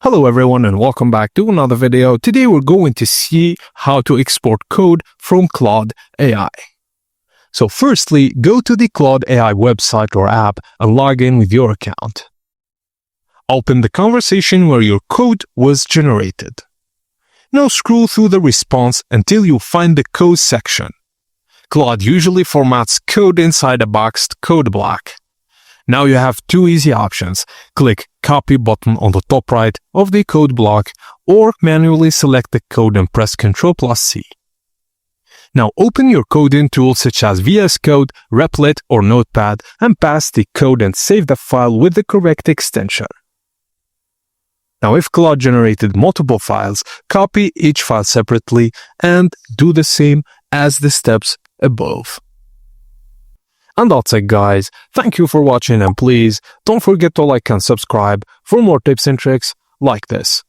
Hello everyone and welcome back to another video. Today we're going to see how to export code from Claude AI. So firstly, go to the Claude AI website or app and log in with your account. Open the conversation where your code was generated. Now scroll through the response until you find the code section. Claude usually formats code inside a boxed code block. Now you have two easy options. Click Copy button on the top right of the code block or manually select the code and press Ctrl+C. Now open your coding tools such as VS Code, Replit or Notepad and paste the code and save the file with the correct extension. Now if Claude generated multiple files, copy each file separately and do the same as the steps above. And that's it guys, thank you for watching and please don't forget to like and subscribe for more tips and tricks like this.